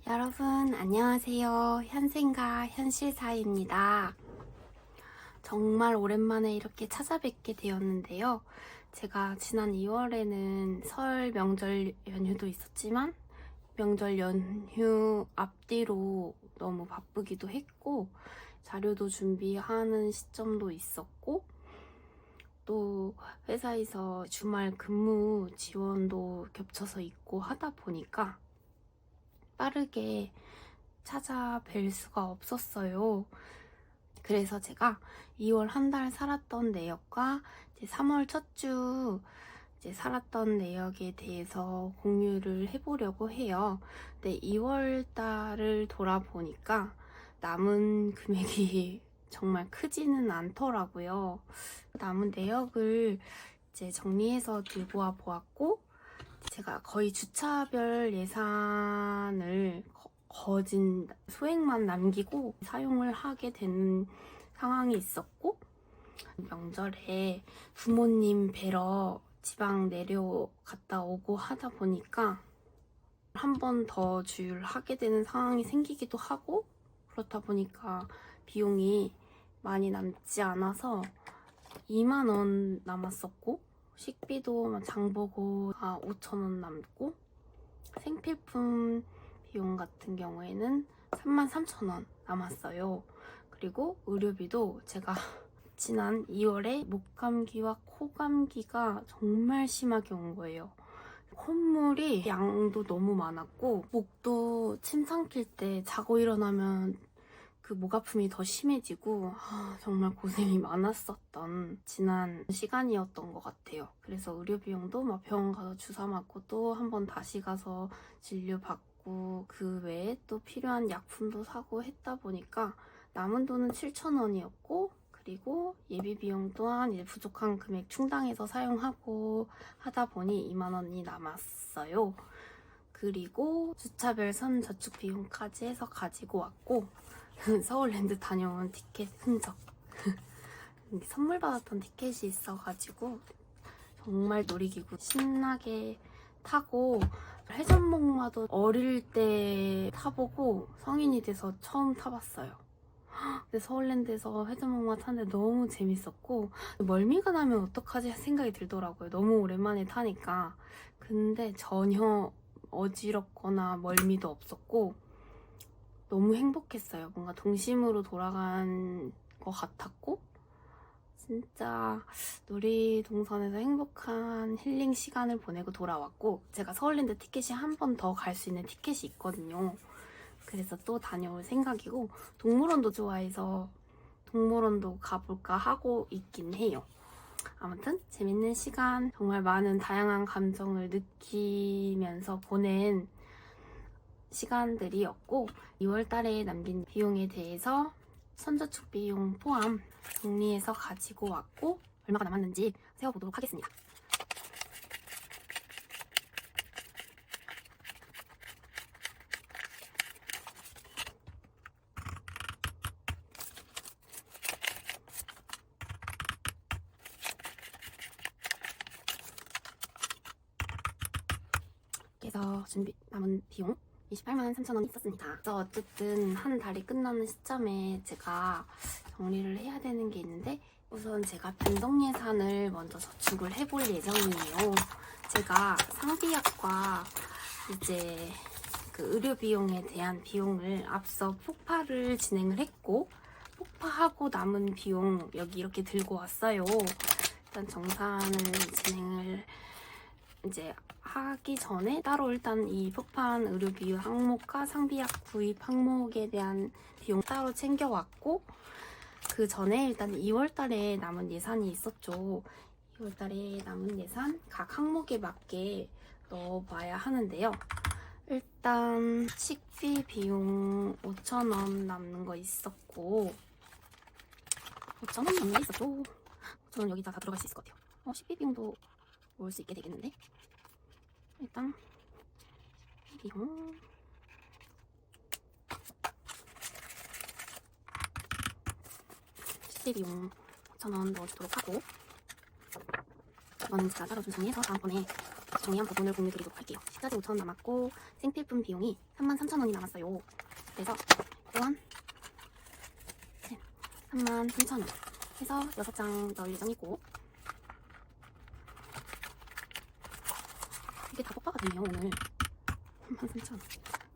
여러분 안녕하세요. 현생과 현실사이입니다. 정말 오랜만에 이렇게 찾아뵙게 되었는데요. 제가 지난 2월에는 설 명절 연휴도 있었지만 명절 연휴 앞뒤로 너무 바쁘기도 했고 자료도 준비하는 시점도 있었고 또 회사에서 주말 근무 지원도 겹쳐서 있고 하다 보니까 빠르게 찾아뵐 수가 없었어요. 그래서 제가 2월 한 달 살았던 내역과 이제 3월 첫 주 살았던 내역에 대해서 공유를 해보려고 해요. 근데 2월 달을 돌아보니까 남은 금액이 정말 크지는 않더라고요. 남은 내역을 이제 정리해서 들고 와 보았고, 제가 거의 주차별 예산을 거진 소액만 남기고 사용을 하게 된 상황이 있었고, 명절에 부모님 뵈러 지방 내려갔다 오고 하다 보니까 한 번 더 주유를 하게 되는 상황이 생기기도 하고, 그렇다 보니까 비용이 많이 남지 않아서 2만 원 남았었고, 식비도 장보고 5,000원 남고, 생필품 비용 같은 경우에는 33,000원 남았어요. 그리고 의료비도 제가 지난 2월에 목감기와 코감기가 정말 심하게 온 거예요. 콧물이 양도 너무 많았고, 목도 침 삼킬 때 자고 일어나면 그 목 아픔이 더 심해지고 정말 고생이 많았었던 지난 시간이었던 것 같아요. 그래서 의료 비용도 막 병원 가서 주사 맞고 또 한 번 다시 가서 진료 받고 그 외에 또 필요한 약품도 사고 했다 보니까 남은 돈은 7,000원이었고, 그리고 예비 비용 또한 이제 부족한 금액 충당해서 사용하고 하다 보니 2만 원이 남았어요. 그리고 주차별 선저축 비용까지 해서 가지고 왔고, 서울랜드 다녀온 티켓 흔적 선물 받았던 티켓이 있어가지고 정말 놀이기구 신나게 타고, 회전목마도 어릴 때 타보고 성인이 돼서 처음 타봤어요. 근데 서울랜드에서 회전목마 타는데 너무 재밌었고, 멀미가 나면 어떡하지 생각이 들더라고요. 너무 오랜만에 타니까. 근데 전혀 어지럽거나 멀미도 없었고 너무 행복했어요. 뭔가 동심으로 돌아간 것 같았고, 진짜 놀이동산에서 행복한 힐링 시간을 보내고 돌아왔고, 제가 서울랜드 티켓이 한 번 더 갈 수 있는 티켓이 있거든요. 그래서 또 다녀올 생각이고, 동물원도 좋아해서 동물원도 가볼까 하고 있긴 해요. 아무튼 재밌는 시간, 정말 많은 다양한 감정을 느끼면서 보낸 시간들이었고, 2월달에 남긴 비용에 대해서 선저축 비용 포함 정리해서 가지고 왔고, 얼마가 남았는지 세어보도록 하겠습니다. 그래서 남은 비용 28만 3천원이 있었습니다. 그래서 어쨌든 한 달이 끝나는 시점에 제가 정리를 해야 되는 게 있는데, 우선 제가 변동 예산을 먼저 저축을 해볼 예정이에요. 제가 상비약과 이제 그 의료 비용에 대한 비용을 앞서 폭파를 진행을 했고, 폭파하고 남은 비용 여기 이렇게 들고 왔어요. 일단 정산을 진행을 이제 하기 전에 따로 일단 이 폭파한 의료 비용 항목과 상비약 구입 항목에 대한 비용 따로 챙겨왔고, 그 전에 일단 2월달에 남은 예산이 있었죠. 2월달에 남은 예산 각 항목에 맞게 넣어봐야 하는데요. 일단 식비 비용 5,000원 남는 거 있었고 5,000원 남는 게 있었죠. 5,000원 여기다 다 들어갈 수 있을 것 같아요. 식비 비용도 모을 수 있게 되겠는데 일단 비용 식비 비용 5,000원 넣어주도록 하고 이거는 제가 따로 좀 정리해서 다음번에 정리한 부분을 공유드리도록 할게요. 식자재 5,000원 남았고 생필품 비용이 33,000원이 남았어요. 그래서 또한 33,000원 해서 6장 넣을 예정이고 이게 다 뽑아거든요. 오늘 33,000원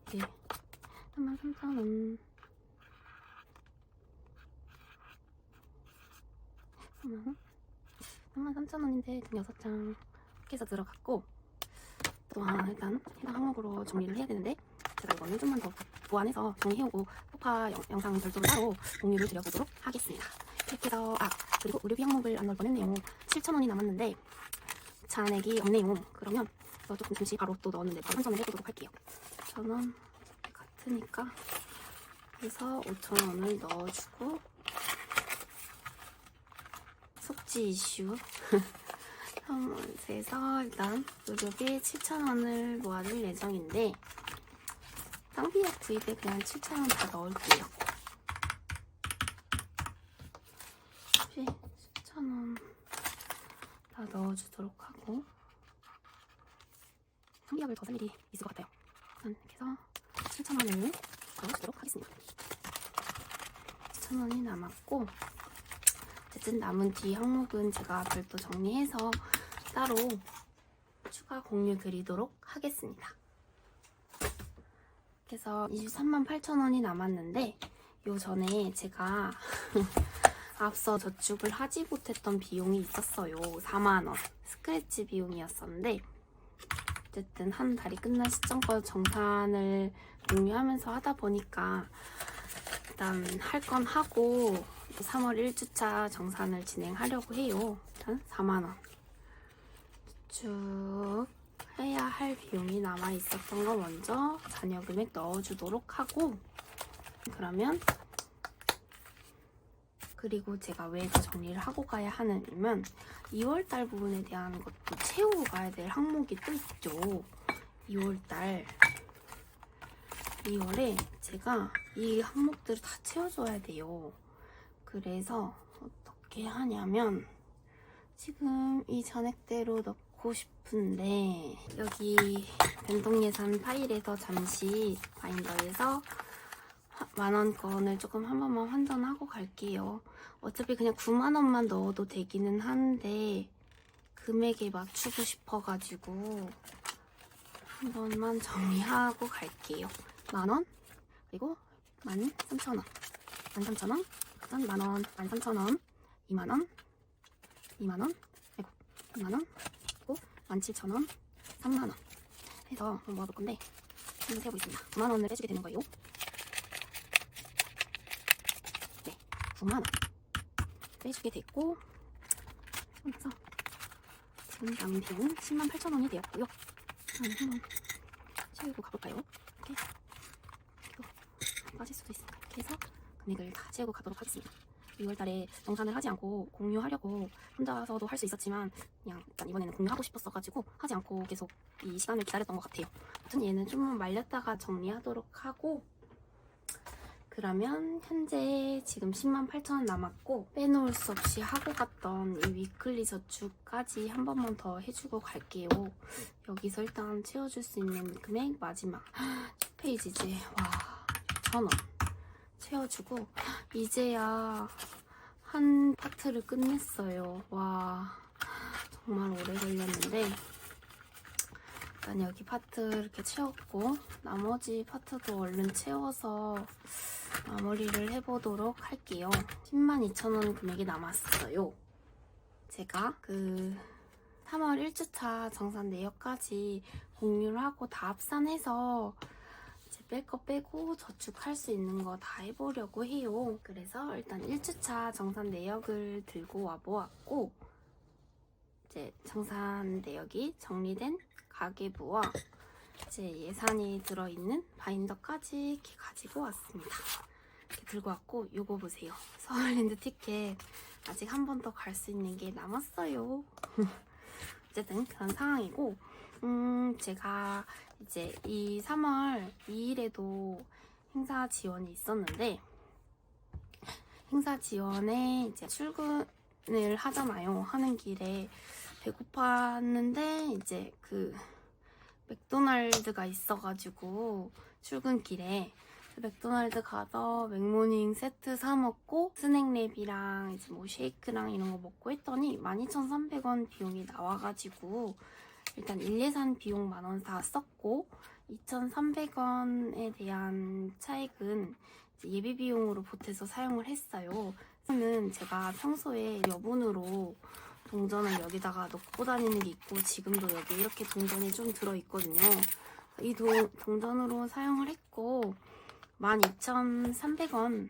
이게 33,000원 33,000원인데 6장 깨서 들어갔고 또한 일단 해당 항목으로 정리를 해야 되는데 제가 이거는 좀만 더 보완해서 정리해오고 폭파 영상 별도로 따로 공유를 드려보도록 하겠습니다. 이렇게 해서 그리고 의료비 항목을 안 넣을 뻔했네요. 7,000원이 남았는데 잔액이 없네요. 그러면 이거 조금 잠시 바로 또 넣었는데 바로 환전을 해보도록 할게요. 1,000원 같으니까 그래서 5,000원을 넣어주고 숙지 이슈 그래서 일단 의료비 7,000원을 모아줄 예정인데 상비약 구입에 그냥 7,000원 다 넣을게요. 7,000원 다 넣어주도록 하고 상비약을 더 살 일이 있을 것 같아요. 이렇게 해서 7,000원을 넣어주도록 하겠습니다. 7,000원이 남았고 어쨌든 남은 뒤 항목은 제가 별도 정리해서 따로 추가 공유 드리도록 하겠습니다. 그래서 238,000원이 남았는데 요 전에 제가 앞서 저축을 하지 못했던 비용이 있었어요. 4만원 스크래치 비용이었었는데 어쨌든 한 달이 끝난 시점과 정산을 공유하면서 하다 보니까 일단 할 건 하고 3월 1주차 정산을 진행하려고 해요. 일단 4만원 쭉 해야 할 비용이 남아 있었던 거 먼저 잔여 금액 넣어주도록 하고 그러면 그리고 제가 왜 더 정리를 하고 가야 하느냐면 2월달 부분에 대한 것도 채우고 가야 될 항목이 또 있죠. 2월달 2월에 제가 이 항목들을 다 채워줘야 돼요. 그래서 어떻게 하냐면 지금 이 잔액대로 넣고 싶은데 여기 변동예산 파일에서 잠시 바인더에서 만원권을 조금 한 번만 환전하고 갈게요. 어차피 그냥 9만원만 넣어도 되기는 한데 금액에 맞추고 싶어가지고 한 번만 정리하고 갈게요. 만원 그리고 13,000원 13,000원 그다음 만원 13,000원 2만원 2만원 아이고 3만원 그리고 17,000원 3만원 해서 모아볼 건데 한번 세어보겠습니다. 9만원을 빼주게 되는 거예요. 네 9만원 빼주게 됐고 그래서 지금 남은 비용은 108,000원이 되었고요. 한번 채우고 가볼까요? 이렇게 빠질 수도 있으니까 이렇게 해서 금액을 다 채우고 가도록 하겠습니다. 6월달에 정산을 하지 않고 공유하려고 혼자서도 할 수 있었지만 그냥 일단 이번에는 공유하고 싶었어가지고 하지 않고 계속 이 시간을 기다렸던 것 같아요. 아무튼 얘는 좀 말렸다가 정리하도록 하고 그러면 현재 지금 108,000원 남았고 빼놓을 수 없이 하고 갔던 이 위클리 저축까지 한 번만 더 해주고 갈게요. 여기서 일단 채워줄 수 있는 금액 마지막 10페이지지. 와 6,000원 채워주고 이제야 한 파트를 끝냈어요. 와 정말 오래 걸렸는데 일단 여기 파트 이렇게 채웠고 나머지 파트도 얼른 채워서 마무리를 해보도록 할게요. 102,000원 금액이 남았어요. 제가 그 3월 1주차 정산 내역까지 공유를 하고 다 합산해서 이제 뺄 거 빼고 저축할 수 있는 거 다 해보려고 해요. 그래서 일단 1주차 정산 내역을 들고 와보았고 이제 정산 내역이 정리된 가계부와 제 예산이 들어있는 바인더까지 이렇게 가지고 왔습니다. 이렇게 들고 왔고, 요거 보세요. 서울랜드 티켓 아직 한 번 더 갈 수 있는 게 남았어요. 어쨌든 그런 상황이고, 제가 이제 이 3월 2일에도 행사 지원이 있었는데, 행사 지원에 이제 출근을 하잖아요. 하는 길에 배고팠는데 이제 그 맥도날드가 있어가지고 출근길에 맥도날드 가서 맥모닝 세트 사 먹고 스낵랩이랑 이제 뭐 쉐이크랑 이런 거 먹고 했더니 12,300원 비용이 나와가지고 일단 일예산 비용 10,000원 다 썼고 2,300원에 대한 차액은 예비 비용으로 보태서 사용을 했어요. 저는 제가 평소에 여분으로 동전을 여기다가 넣고 다니는 게 있고 지금도 여기 이렇게 동전이 좀 들어있거든요. 이 동전으로 사용을 했고 12,300원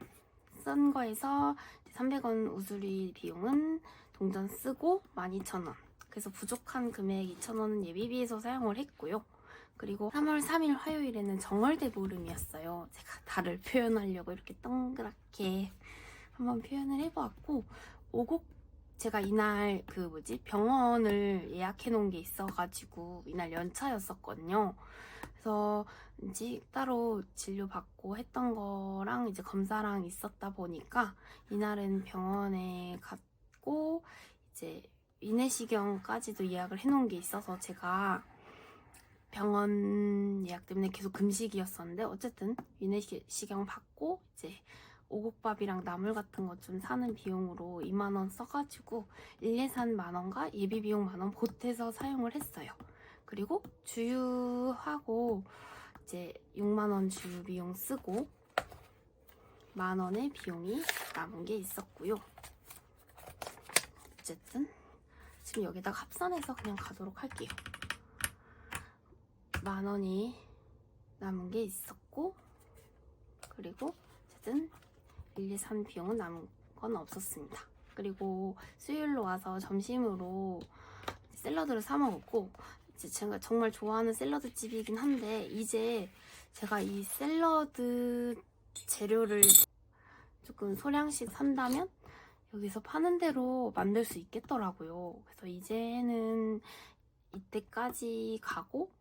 쓴 거에서 300원 우수리 비용은 동전 쓰고 12,000원. 그래서 부족한 금액 2,000원은 예비비에서 사용을 했고요. 그리고 3월 3일 화요일에는 정월대 보름이었어요. 제가 달을 표현하려고 이렇게 동그랗게 한번 표현을 해보았고 제가 이날 병원을 예약해 놓은 게 있어가지고 이날 연차였었거든요. 그래서 이제 따로 진료 받고 했던 거랑 이제 검사랑 있었다 보니까 이날은 병원에 갔고 이제 위내시경까지도 예약을 해 놓은 게 있어서 제가 병원 예약 때문에 계속 금식이었었는데 어쨌든 위내시경 받고 이제 오곡밥이랑 나물 같은 거 좀 사는 비용으로 20,000원 써가지고 일예산 10,000원과 예비비용 10,000원 보태서 사용을 했어요. 그리고 주유하고 이제 60,000원 주유 비용 쓰고 10,000원의 비용이 남은 게 있었고요. 어쨌든 지금 여기다가 합산해서 그냥 가도록 할게요. 10,000원이 남은 게 있었고 그리고 어쨌든 일예산 비용은 남은 건 없었습니다. 그리고 수요일로 와서 점심으로 샐러드를 사 먹었고 이제 제가 정말 좋아하는 샐러드 집이긴 한데 이제 제가 이 샐러드 재료를 조금 소량씩 산다면 여기서 파는 대로 만들 수 있겠더라고요. 그래서 이제는 이때까지 가고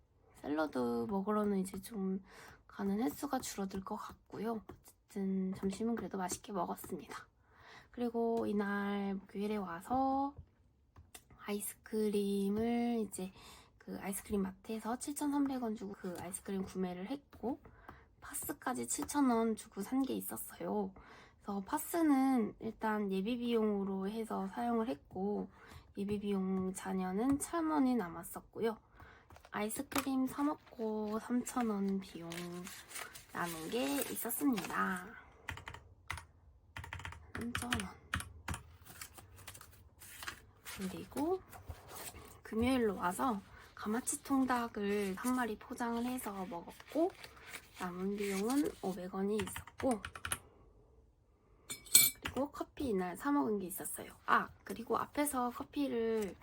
샐러드 먹으러는 이제 좀 가는 횟수가 줄어들 것 같고요. 어쨌든 점심은 그래도 맛있게 먹었습니다. 그리고 이날 목요일에 와서 아이스크림을 이제 그 아이스크림 마트에서 7,300원 주고 그 아이스크림 구매를 했고 파스까지 7,000원 주고 산 게 있었어요. 그래서 파스는 일단 예비비용으로 해서 사용을 했고 예비비용 잔여는 1,000원이 남았었고요. 아이스크림 사 먹고 3,000원 비용 남은 게 있었습니다. 3,000원. 그리고 금요일로 와서 가마치 통닭을 한 마리 포장을 해서 먹었고 남은 비용은 500원이 있었고 그리고 커피 이날 사 먹은 게 있었어요. 그리고 앞에서 커피를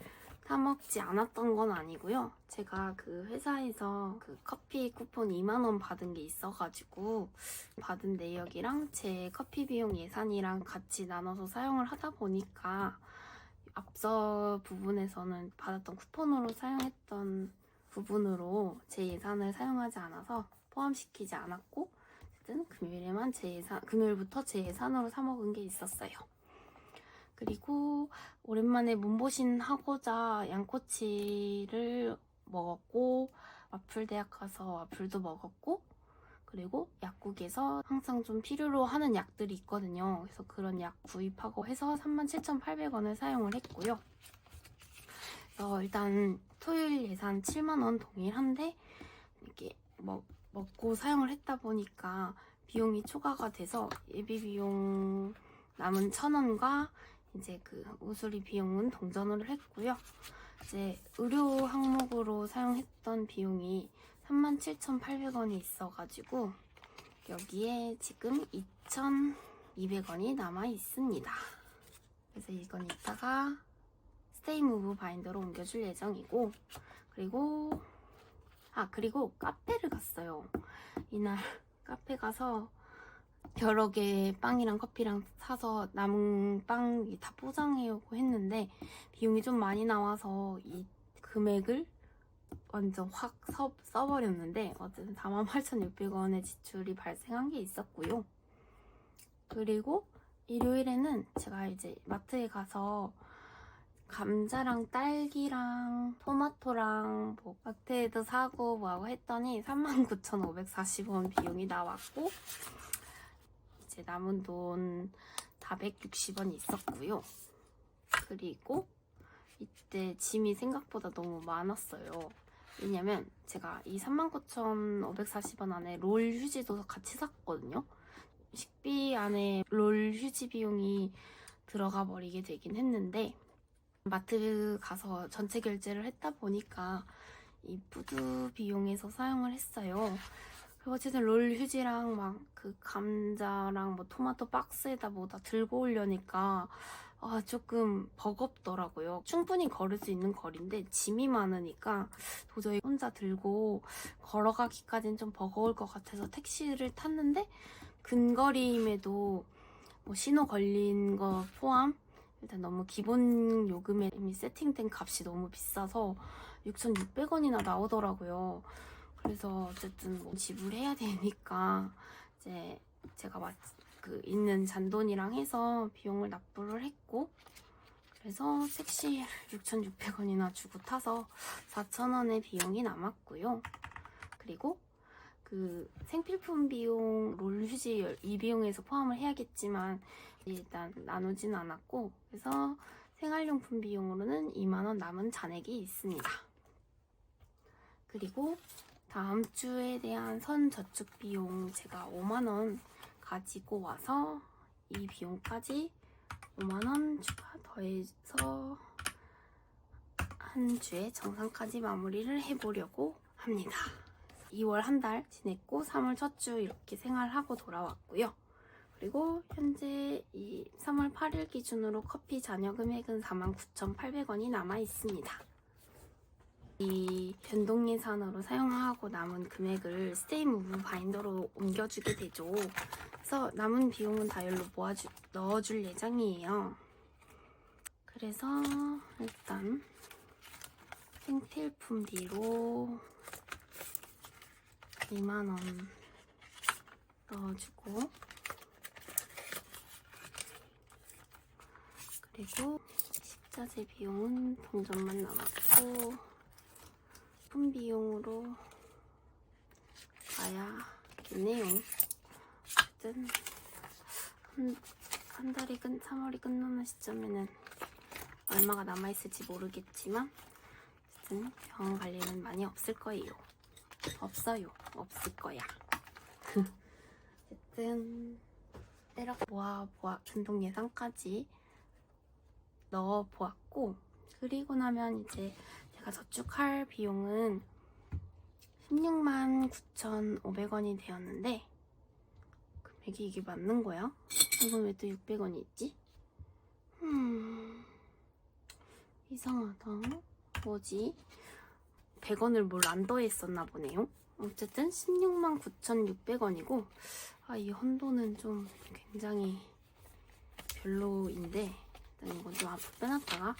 사 먹지 않았던 건 아니고요. 제가 그 회사에서 그 커피 쿠폰 20,000원 받은 게 있어가지고 받은 내역이랑 제 커피 비용 예산이랑 같이 나눠서 사용을 하다 보니까 앞서 부분에서는 받았던 쿠폰으로 사용했던 부분으로 제 예산을 사용하지 않아서 포함시키지 않았고 어쨌든 금요일부터 제 예산으로 사 먹은 게 있었어요. 그리고 오랜만에 몸보신 하고자 양꼬치를 먹었고 와플대학 가서 와플도 먹었고 그리고 약국에서 항상 좀 필요로 하는 약들이 있거든요. 그래서 그런 약 구입하고 해서 37,800원을 사용을 했고요. 그래서 일단 토요일 예산 70,000원 동일한데 이렇게 먹고 사용을 했다 보니까 비용이 초과가 돼서 예비 비용 남은 1,000원과 이제 그 우수리 비용은 동전으로 했고요. 이제 의료 항목으로 사용했던 비용이 37,800원이 있어가지고 여기에 지금 2,200원이 남아 있습니다. 그래서 이건 이따가 스테이 무브 바인더로 옮겨줄 예정이고 그리고 그리고 카페를 갔어요. 이날 카페 가서 여러 개 빵이랑 커피랑 사서 남은 빵 다 포장해오고 했는데 비용이 좀 많이 나와서 이 금액을 완전 확 써버렸는데 어쨌든 48,600원의 지출이 발생한 게 있었고요. 그리고 일요일에는 제가 이제 마트에 가서 감자랑 딸기랑 토마토랑 뭐 마트에도 사고 뭐하고 했더니 39,540원 비용이 나왔고 이제 남은 돈 460원이 있었고요. 그리고 이때 짐이 생각보다 너무 많았어요. 왜냐면 제가 이 39,540원 안에 롤 휴지도 같이 샀거든요. 식비 안에 롤 휴지 비용이 들어가 버리게 되긴 했는데 마트 가서 전체 결제를 했다 보니까 이 푸드 비용에서 사용을 했어요. 그리고 어쨌든 롤 휴지랑 막 그 감자랑 뭐 토마토 박스에다 뭐 다 들고 오려니까 조금 버겁더라고요. 충분히 걸을 수 있는 거리인데 짐이 많으니까 도저히 혼자 들고 걸어가기까지는 좀 버거울 것 같아서 택시를 탔는데 근거리임에도 뭐 신호 걸린 거 포함 일단 너무 기본 요금에 이미 세팅된 값이 너무 비싸서 6,600원이나 나오더라고요. 그래서 어쨌든 뭐 지불해야 되니까 이제 제가 있는 잔돈이랑 해서 비용을 납부를 했고 그래서 택시 6,600원이나 주고 타서 4,000원의 비용이 남았고요. 그리고 그 생필품 비용, 롤 휴지 이 비용에서 포함을 해야겠지만 일단 나누진 않았고 그래서 생활용품 비용으로는 2만원 남은 잔액이 있습니다. 그리고 다음 주에 대한 선저축 비용 제가 5만원 가지고 와서 이 비용까지 5만원 추가 더해서 한 주에 정산까지 마무리를 해보려고 합니다. 2월 한 달 지냈고 3월 첫 주 이렇게 생활하고 돌아왔고요. 그리고 현재 이 3월 8일 기준으로 커피 잔여 금액은 49,800원이 남아 있습니다. 이 변동 예산으로 사용하고 남은 금액을 스테이 무브 바인더로 옮겨주게 되죠. 그래서 남은 비용은 다 여기로 넣어줄 예정이에요. 그래서 일단 생필품 뒤로 2만원 넣어주고 그리고 식자재 비용은 동전만 남았고 품 비용으로 가야겠네요. 어쨌든 한 달이 3월이 끝나는 시점에는 얼마가 남아있을지 모르겠지만 어쨌든 병원 관리는 많이 없을 거예요. 없을 거야. 어쨌든 이렇게 모아 변동 예산까지 넣어 보았고 그리고 나면 이제 제가 저축할 비용은 169,500원이 되었는데 금액이 이게 맞는 거야? 이건 왜 또 600원이 있지? 이상하다. 뭐지? 100원을 뭘 안 더했었나 보네요. 어쨌든 169,600원이고 이 헌도는 좀 굉장히 별로인데 일단 이건 좀 앞으로 빼놨다가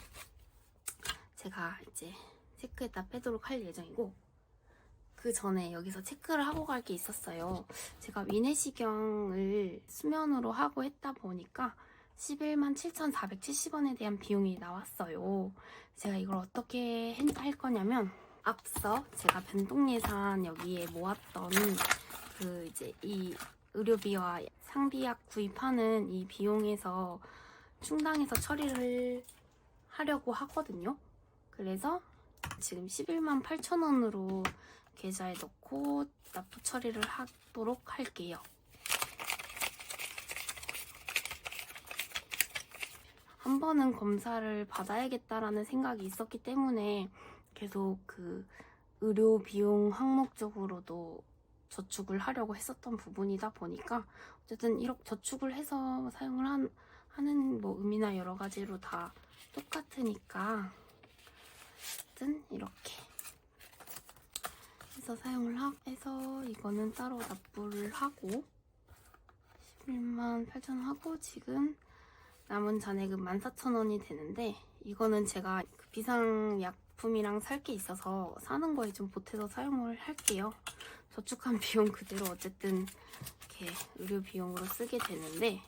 제가 이제 체크에다 빼도록 할 예정이고 그 전에 여기서 체크를 하고 갈 게 있었어요. 제가 위내시경을 수면으로 하고 했다 보니까 117,470원에 대한 비용이 나왔어요. 제가 이걸 어떻게 할 거냐면 앞서 제가 변동 예산 여기에 모았던 그 이제 이 의료비와 상비약 구입하는 이 비용에서 충당해서 처리를 하려고 하거든요. 그래서 지금 118,000원으로 계좌에 넣고 납부 처리를 하도록 할게요. 한 번은 검사를 받아야겠다라는 생각이 있었기 때문에 계속 그 의료 비용 항목 적으로도 저축을 하려고 했었던 부분이다 보니까 어쨌든 이렇게 저축을 해서 사용을 하는 뭐 의미나 여러 가지로 다 똑같으니까 어쨌든 이렇게 여기서 사용을 해서 이거는 따로 납부를 하고 11만 8천 원 하고 지금 남은 잔액은 14,000원이 되는데 이거는 제가 그 비상약품이랑 살 게 있어서 사는 거에 좀 보태서 사용을 할게요. 저축한 비용 그대로 어쨌든 이렇게 의료 비용으로 쓰게 되는데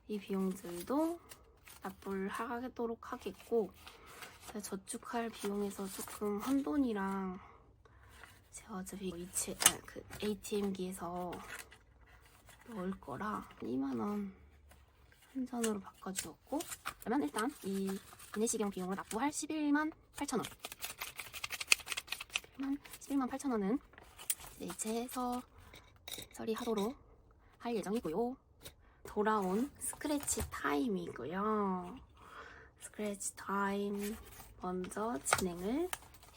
이 비용들도 납부를 하도록 하겠고 제가 저축할 비용에서 조금 헌돈이랑 제가 어차피 그 ATM기에서 넣을 거라 2만원 한전으로 바꿔주었고 그러면 일단 이 기내식용 비용으로 납부할 11만 8천원 11만 8천원은 이체해서 처리하도록 할 예정이고요. 돌아온 스크래치 타임이고요. 스크래치 타임 먼저 진행을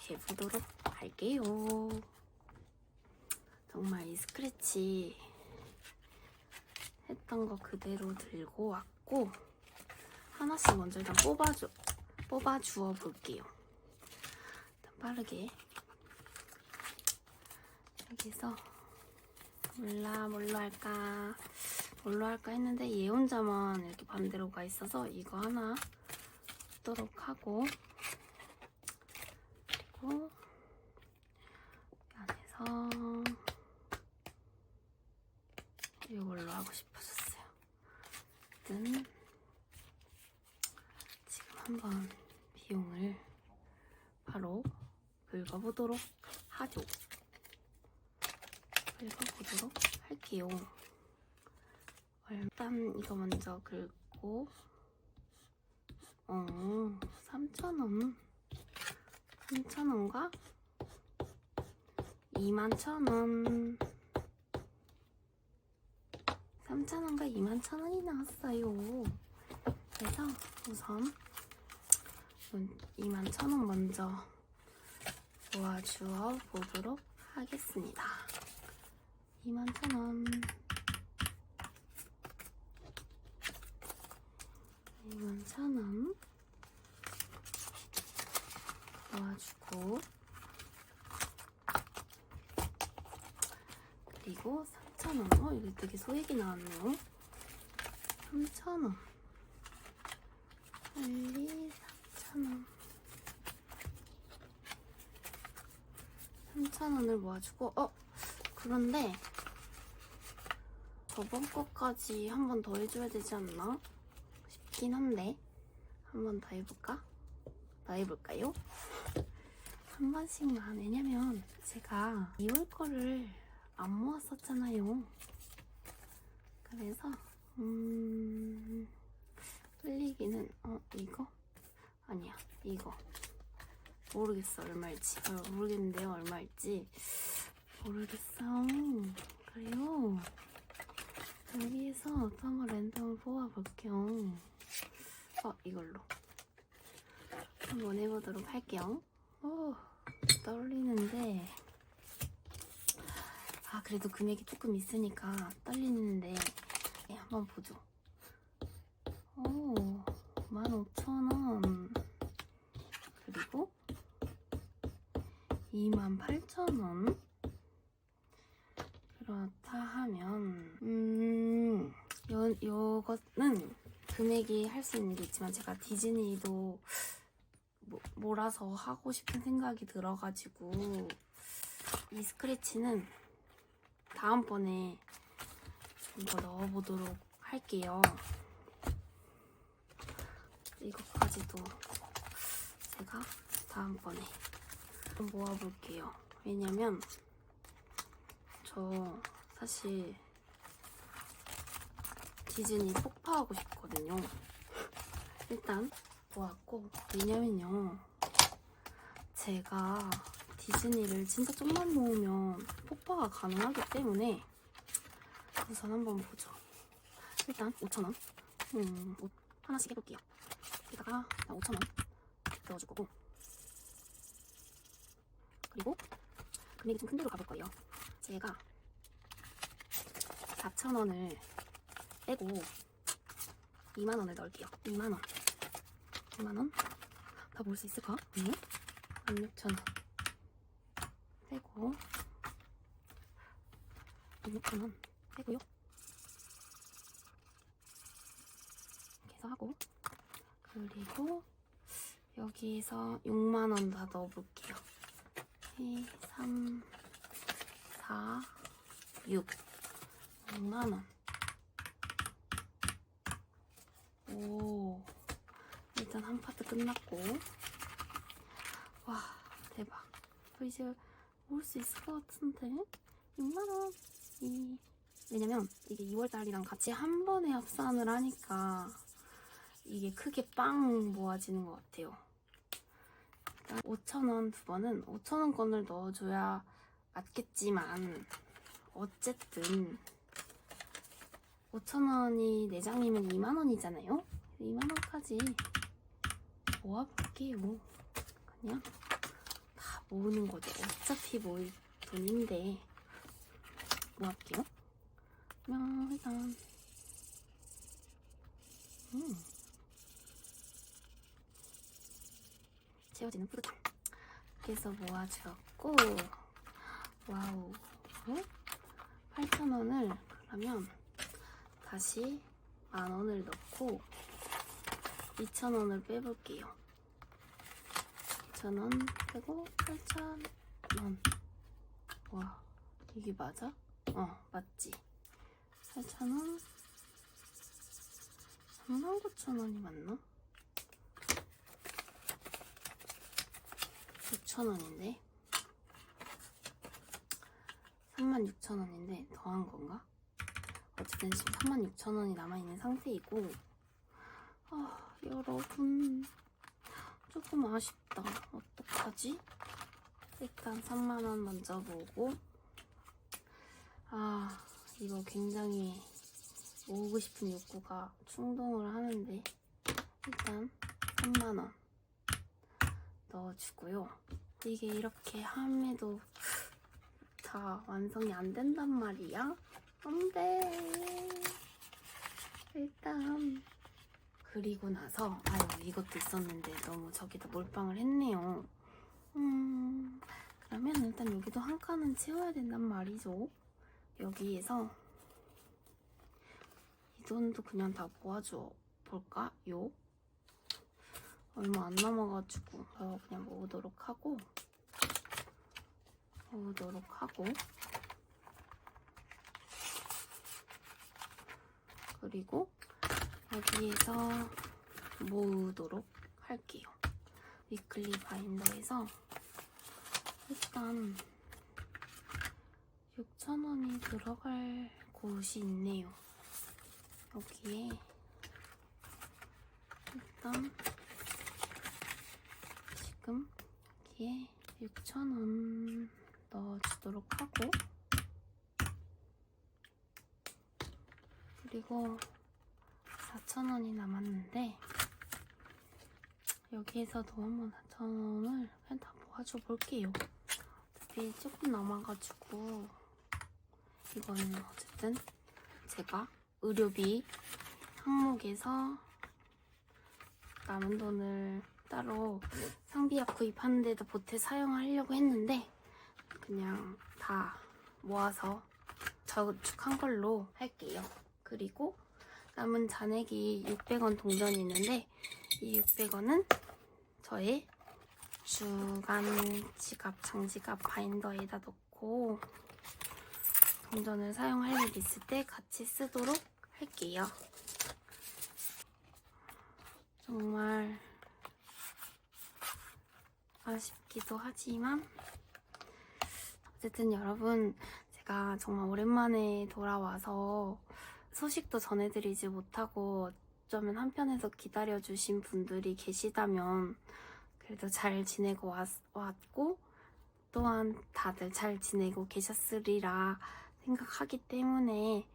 해보도록 할게요. 정말 이 스크래치 했던 거 그대로 들고 왔고 하나씩 먼저 일단 뽑아주어 볼게요. 일단 빠르게 여기서 뭘로 할까 했는데 얘 혼자만 이렇게 반대로 가 있어서 이거 하나 넣도록 하고 그리고 안에서 이걸로 하고 싶어졌어요. 일단 지금 한번 비용을 바로 긁어보도록 하죠. 긁어보도록 할게요. 일단 이거 먼저 긁고 3,000원 3,000원과 21,000원 3,000원과 21,000원이 나왔어요. 그래서 우선 21,000원 먼저 모아주어 보도록 하겠습니다. 21,000원 21,000원 모아주고 그리고 3,000원 이거 되게 소액이 나왔네요. 3,000원 빨리 3,000원 3,000원을 모아주고 그런데 저번 거까지 한 번 더 해줘야 되지 않나 싶긴 한데 한 번 더 해볼까? 더 해볼까요? 한 번씩만. 왜냐면 제가 2월 거를 안 모았었잖아요. 그래서 끌리기는 이거? 아니야 이거 모르겠어 얼마일지 모르겠는데요 얼마일지 모르겠어. 그래요 여기에서 또 한번 랜덤을 뽑아볼게요. 이걸로 한번 해보도록 할게요. 떨리는데 그래도 금액이 조금 있으니까 떨리는데 한번 보죠. 15,000원 그리고 28,000원 그렇다 하면 요거는 금액이 할 수 있는 게 있지만 제가 디즈니도 몰아서 하고 싶은 생각이 들어가지고 이 스크래치는 다음번에 좀 더 넣어보도록 할게요. 이것까지도 제가 다음번에 좀 모아볼게요. 왜냐면 저 사실 디즈니 폭파하고 싶거든요. 일단 모았고 왜냐면요 제가 디즈니를 진짜 좀만 모으면 폭파가 가능하기 때문에 우선 한번 보죠. 일단 5,000원 하나씩 해볼게요. 여기다가 5,000원 넣어줄 거고 그리고 금액이 좀 큰 데로 가볼 거예요. 제가 4,000원을 빼고 2만원을 넣을게요. 2만원 다 모을 수 있을까? 네? 16,000원 빼고 16,000원 빼고요. 이렇게 해서 하고, 그리고 여기에서 6만원 다 넣어볼게요. 2, 3, 4, 6. 6만원. 오, 일단 한 파트 끝났고. 와, 대박. 저 이제 올 수 있을 것 같은데? 6만원. 왜냐면 이게 2월달이랑 같이 한 번에 합산을 하니까 이게 크게 빵 모아지는 것 같아요. 5,000원 두 번은 5,000원권을 넣어줘야 맞겠지만, 어쨌든 5,000원이 4장이면 2만원이잖아요? 2만원까지 모아볼게요. 그냥 다 모으는 거죠. 어차피 모을 돈인데 모아볼게요. 그냥 일단 채워지는 뿌듯함. 그래서 모아주었고, 와우. 8,000원을 그러면 다시 10,000원을 넣고 2,000원을 빼볼게요. 2,000원 빼고 8,000원. 와, 이게 맞아? 맞지. 8,000원, 39,000원이 맞나? 6,000원인데 36,000원인데 더한 건가? 어쨌든 지금 36,000원이 남아있는 상태이고, 여러분 조금 아쉽다. 어떡하지? 일단 3만원 먼저 보고, 이거 굉장히 모으고 싶은 욕구가 충동을 하는데 일단 3만원 넣어주고요. 이게 이렇게 함에도 다 완성이 안 된단 말이야? 안 돼. 일단 그리고 나서 이것도 있었는데 너무 저기다 몰빵을 했네요. 그러면 일단 여기도 한 칸은 채워야 된단 말이죠. 여기에서 이 돈도 그냥 다 모아줘 볼까요? 얼마 안 남아가지고 그냥 모으도록 하고, 그리고 여기에서 모으도록 할게요. 위클리 바인더에서 일단 6,000원이 들어갈 곳이 있네요. 여기에 일단 지금 여기에 6,000원 넣어주도록 하고, 그리고 4,000원이 남았는데 여기에서도 한번 4,000원을 그냥 다 모아줘 볼게요. 어차피 조금 남아가지고 이거는 어쨌든 제가 의료비 항목에서 남은 돈을 따로 상비약 구입하는 데다 보태 사용하려고 했는데 그냥 다 모아서 저축한 걸로 할게요. 그리고 남은 잔액이 600원 동전이 있는데 이 600원은 저의 주간 지갑, 장지갑 바인더에다 넣고 동전을 사용할 일 있을 때 같이 쓰도록 할게요. 정말 아쉽기도 하지만 어쨌든 여러분, 제가 정말 오랜만에 돌아와서 소식도 전해드리지 못하고 어쩌면 한편에서 기다려주신 분들이 계시다면 그래도 잘 지내고 왔고 또한 다들 잘 지내고 계셨으리라 생각하기 때문에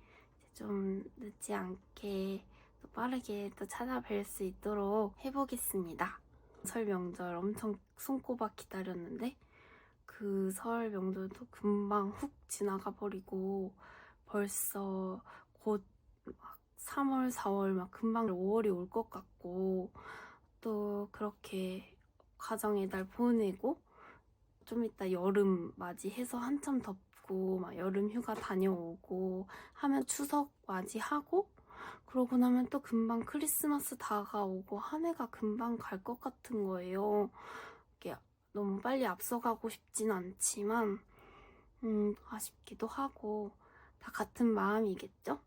좀 늦지 않게 또 빠르게 또 찾아뵐 수 있도록 해보겠습니다. 설 명절 엄청 손꼽아 기다렸는데 그 설 명절도 금방 훅 지나가 버리고 벌써 곧 막 3월, 4월 막 금방 5월이 올 것 같고 또 그렇게 가정의 달 보내고 좀 이따 여름 맞이해서 한참 덥고 있고 막 여름 휴가 다녀오고 하면 추석 맞이하고 그러고 나면 또 금방 크리스마스 다가오고 한 해가 금방 갈 것 같은 거예요. 이게 너무 빨리 앞서가고 싶진 않지만 아쉽기도 하고 다 같은 마음이겠죠?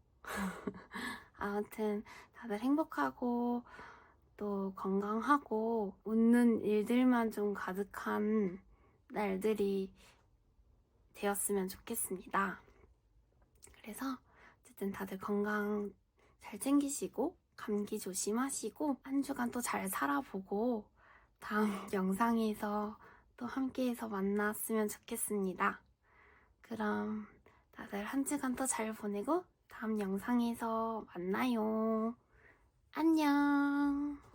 아무튼 다들 행복하고 또 건강하고 웃는 일들만 좀 가득한 날들이 되었으면 좋겠습니다. 그래서 어쨌든 다들 건강 잘 챙기시고 감기 조심하시고 한 주간 또 잘 살아보고 다음 영상에서 또 함께해서 만났으면 좋겠습니다. 그럼 다들 한 주간 또 잘 보내고 다음 영상에서 만나요. 안녕.